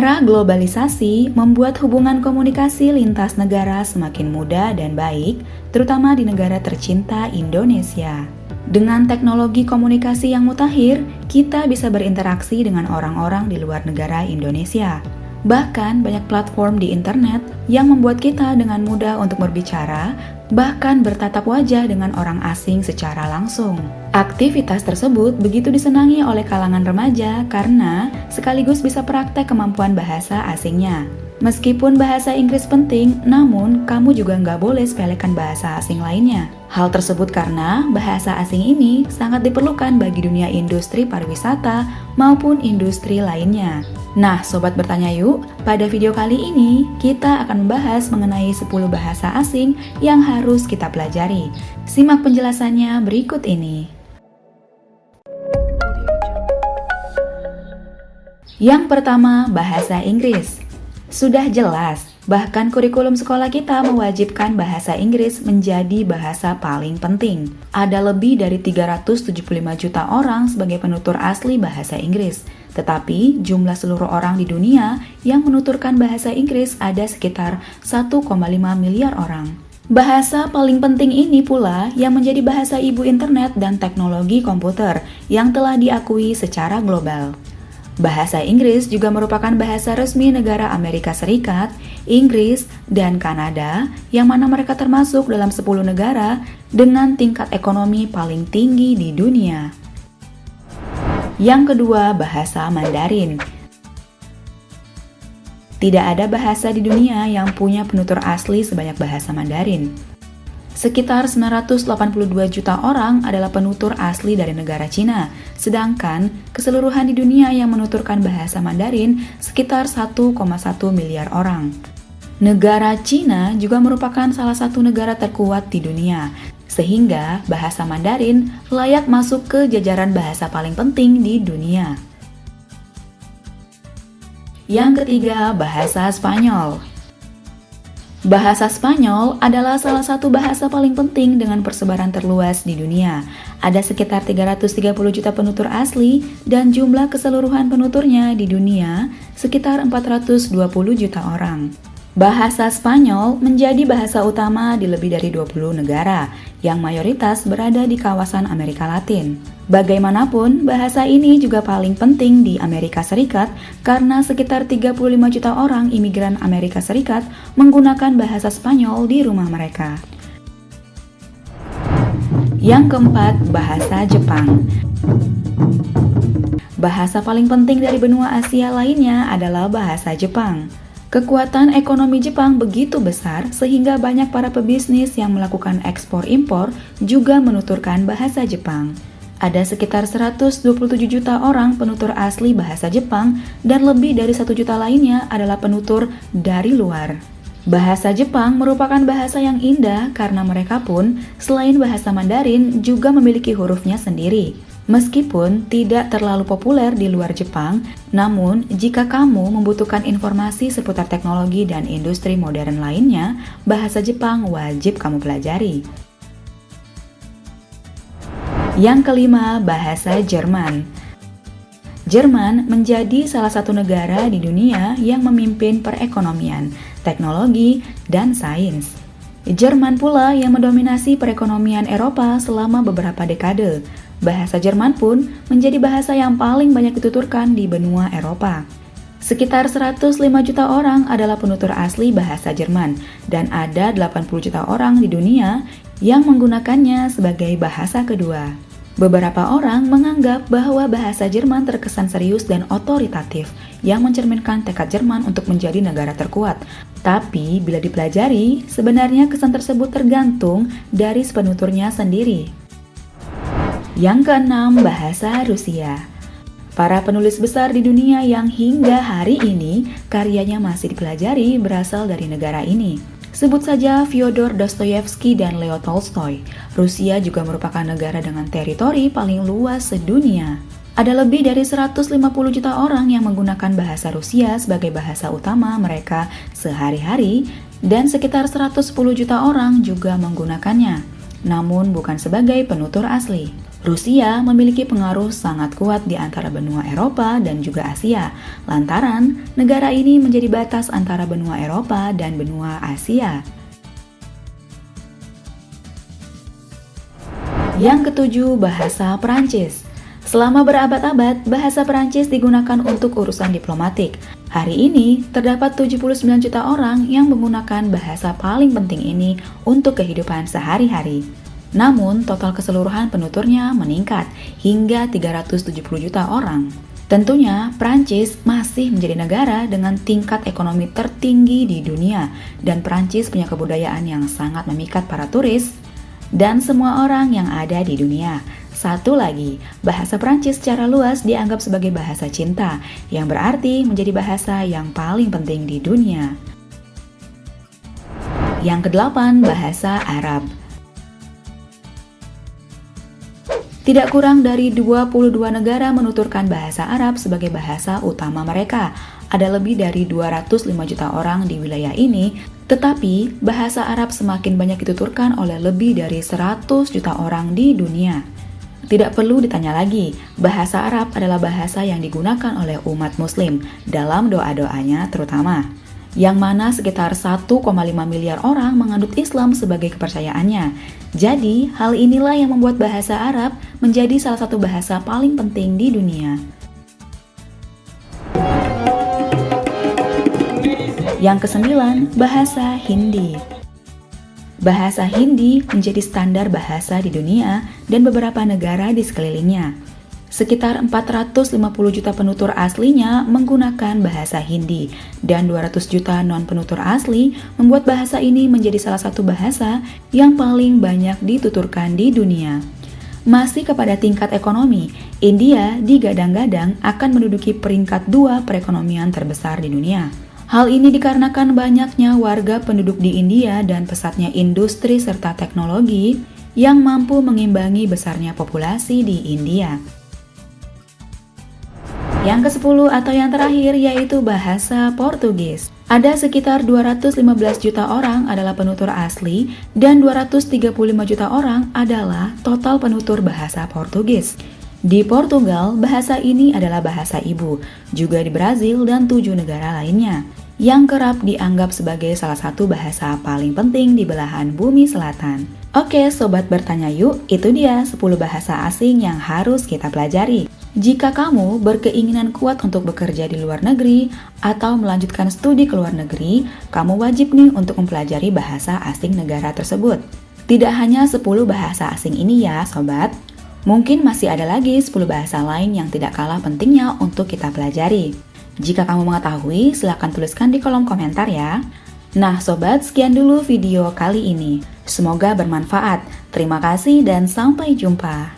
Era globalisasi membuat hubungan komunikasi lintas negara semakin mudah dan baik, terutama di negara tercinta Indonesia. Dengan teknologi komunikasi yang mutakhir, kita bisa berinteraksi dengan orang-orang di luar negara Indonesia. Bahkan banyak platform di internet yang membuat kita dengan mudah untuk berbicara, bahkan bertatap wajah dengan orang asing secara langsung. Aktivitas tersebut begitu disenangi oleh kalangan remaja karena sekaligus bisa praktek kemampuan bahasa asingnya. Meskipun bahasa Inggris penting, namun kamu juga nggak boleh sepelekan bahasa asing lainnya. Hal tersebut karena bahasa asing ini sangat diperlukan bagi dunia industri pariwisata maupun industri lainnya. Nah, sobat bertanya yuk, pada video kali ini kita akan membahas mengenai 10 bahasa asing yang harus kita pelajari. Simak penjelasannya berikut ini. Yang pertama, bahasa Inggris. Sudah jelas, bahkan kurikulum sekolah kita mewajibkan bahasa Inggris menjadi bahasa paling penting. Ada lebih dari 375 juta orang sebagai penutur asli bahasa Inggris. Tetapi jumlah seluruh orang di dunia yang menuturkan bahasa Inggris ada sekitar 1,5 miliar orang. Bahasa paling penting ini pula yang menjadi bahasa ibu internet dan teknologi komputer yang telah diakui secara global. Bahasa Inggris juga merupakan bahasa resmi negara Amerika Serikat, Inggris, dan Kanada, yang mana mereka termasuk dalam 10 negara dengan tingkat ekonomi paling tinggi di dunia. Yang kedua, bahasa Mandarin. Tidak ada bahasa di dunia yang punya penutur asli sebanyak bahasa Mandarin. Sekitar 982 juta orang adalah penutur asli dari negara Cina, sedangkan keseluruhan di dunia yang menuturkan bahasa Mandarin sekitar 1,1 miliar orang. Negara Cina juga merupakan salah satu negara terkuat di dunia, sehingga bahasa Mandarin layak masuk ke jajaran bahasa paling penting di dunia. Yang ketiga, bahasa Spanyol. Bahasa Spanyol adalah salah satu bahasa paling penting dengan persebaran terluas di dunia. Ada sekitar 330 juta penutur asli dan jumlah keseluruhan penuturnya di dunia sekitar 420 juta orang. Bahasa Spanyol menjadi bahasa utama di lebih dari 20 negara yang mayoritas berada di kawasan Amerika Latin. Bagaimanapun, bahasa ini juga paling penting di Amerika Serikat karena sekitar 35 juta orang imigran Amerika Serikat menggunakan bahasa Spanyol di rumah mereka. Yang keempat, bahasa Jepang. Bahasa paling penting dari benua Asia lainnya adalah bahasa Jepang. Kekuatan ekonomi Jepang begitu besar sehingga banyak para pebisnis yang melakukan ekspor-impor juga menuturkan bahasa Jepang. Ada sekitar 127 juta orang penutur asli bahasa Jepang dan lebih dari 1 juta lainnya adalah penutur dari luar. Bahasa Jepang merupakan bahasa yang indah karena mereka pun selain bahasa Mandarin juga memiliki hurufnya sendiri. Meskipun tidak terlalu populer di luar Jepang, namun jika kamu membutuhkan informasi seputar teknologi dan industri modern lainnya, bahasa Jepang wajib kamu pelajari. Yang kelima, bahasa Jerman. Jerman menjadi salah satu negara di dunia yang memimpin perekonomian, teknologi, dan sains. Jerman pula yang mendominasi perekonomian Eropa selama beberapa dekade. Bahasa Jerman pun menjadi bahasa yang paling banyak dituturkan di benua Eropa. Sekitar 105 juta orang adalah penutur asli bahasa Jerman, dan ada 80 juta orang di dunia yang menggunakannya sebagai bahasa kedua. Beberapa orang menganggap bahwa bahasa Jerman terkesan serius dan otoritatif, yang mencerminkan tekad Jerman untuk menjadi negara terkuat. Tapi bila dipelajari, sebenarnya kesan tersebut tergantung dari penuturnya sendiri. Yang keenam, bahasa Rusia. Para penulis besar di dunia yang hingga hari ini karyanya masih dipelajari berasal dari negara ini. Sebut saja Fyodor Dostoyevsky dan Leo Tolstoy. Rusia juga merupakan negara dengan teritori paling luas sedunia. Ada lebih dari 150 juta orang yang menggunakan bahasa Rusia sebagai bahasa utama mereka sehari-hari dan sekitar 110 juta orang juga menggunakannya, namun bukan sebagai penutur asli. Rusia memiliki pengaruh sangat kuat di antara benua Eropa dan juga Asia, lantaran negara ini menjadi batas antara benua Eropa dan benua Asia. Yang ketujuh, bahasa Perancis. Selama berabad-abad, bahasa Perancis digunakan untuk urusan diplomatik. Hari ini, terdapat 79 juta orang yang menggunakan bahasa paling penting ini untuk kehidupan sehari-hari. Namun, total keseluruhan penuturnya meningkat hingga 370 juta orang. Tentunya, Prancis masih menjadi negara dengan tingkat ekonomi tertinggi di dunia, dan Prancis punya kebudayaan yang sangat memikat para turis dan semua orang yang ada di dunia. Satu lagi, bahasa Prancis secara luas dianggap sebagai bahasa cinta, yang berarti menjadi bahasa yang paling penting di dunia. Yang kedelapan, bahasa Arab. Tidak kurang dari 22 negara menuturkan bahasa Arab sebagai bahasa utama mereka. Ada lebih dari 205 juta orang di wilayah ini, tetapi bahasa Arab semakin banyak dituturkan oleh lebih dari 100 juta orang di dunia. Tidak perlu ditanya lagi, bahasa Arab adalah bahasa yang digunakan oleh umat muslim dalam doa-doanya terutama, yang mana sekitar 1,5 miliar orang menganut Islam sebagai kepercayaannya. Jadi, hal inilah yang membuat bahasa Arab menjadi salah satu bahasa paling penting di dunia. Yang kesembilan, bahasa Hindi. Bahasa Hindi menjadi standar bahasa di dunia dan beberapa negara di sekelilingnya. Sekitar 450 juta penutur aslinya menggunakan bahasa Hindi, dan 200 juta non-penutur asli membuat bahasa ini menjadi salah satu bahasa yang paling banyak dituturkan di dunia. Masih kepada tingkat ekonomi, India digadang-gadang akan menduduki peringkat 2 perekonomian terbesar di dunia. Hal ini dikarenakan banyaknya warga penduduk di India dan pesatnya industri serta teknologi yang mampu mengimbangi besarnya populasi di India. Yang ke-10 atau yang terakhir yaitu bahasa Portugis. Ada sekitar 215 juta orang adalah penutur asli dan 235 juta orang adalah total penutur bahasa Portugis. Di Portugal, bahasa ini adalah bahasa ibu, juga di Brazil dan 7 negara lainnya, yang kerap dianggap sebagai salah satu bahasa paling penting di belahan bumi selatan. Oke, sobat bertanya yuk, itu dia 10 bahasa asing yang harus kita pelajari. Jika kamu berkeinginan kuat untuk bekerja di luar negeri atau melanjutkan studi ke luar negeri, kamu wajib nih untuk mempelajari bahasa asing negara tersebut. Tidak hanya 10 bahasa asing ini ya, sobat. Mungkin masih ada lagi 10 bahasa lain yang tidak kalah pentingnya untuk kita pelajari. Jika kamu mengetahui, silakan tuliskan di kolom komentar ya. Nah sobat, sekian dulu video kali ini. Semoga bermanfaat. Terima kasih dan sampai jumpa.